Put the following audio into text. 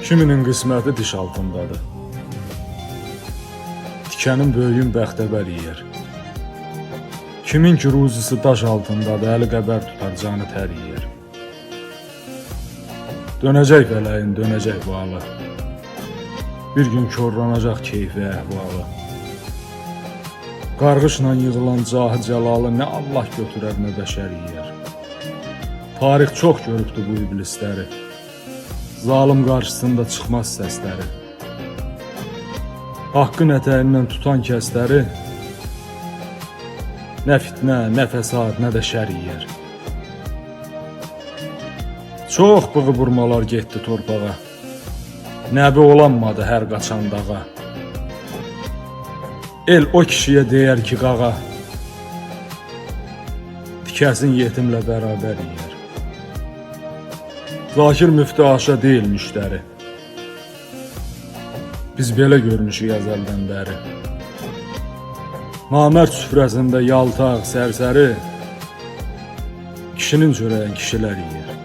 Kiminin qisməti diş altındadır. Tikənin böyüyün bəxtəbər yeyər. Kimin ki ruzisi daş altındadır, əli qəbər tutar, canı tər yeyər. Dönəcək vələyin, dönəcək bu halı. Bir gün korlanacaq keyfi əhvalı. Qarğışla yığılan cahı cəlalı nə Allah götürər, nə bəşər yeyər. Tarix çox görübdü bu iblisləri. Zalim qarşısında çıxmaz səsləri. Haqqın ətəyindən tutan kəsləri nə fitnə, nə fəsad, nə də şər yeyər. Çox bığı burmalar getdi torpağa. Nəbi olanmadı hər qaçan dağa. El o kişiyə deyər ki, qağa, tikəsin yetimlə bərabər yeyər. Zakir müftü aşa deyil müştəri. Biz belə görmüşük əzəldən bəri. Namərd süfrəsində yaltaq, sərsəri, kişinin çörəyin kişilər yeyər.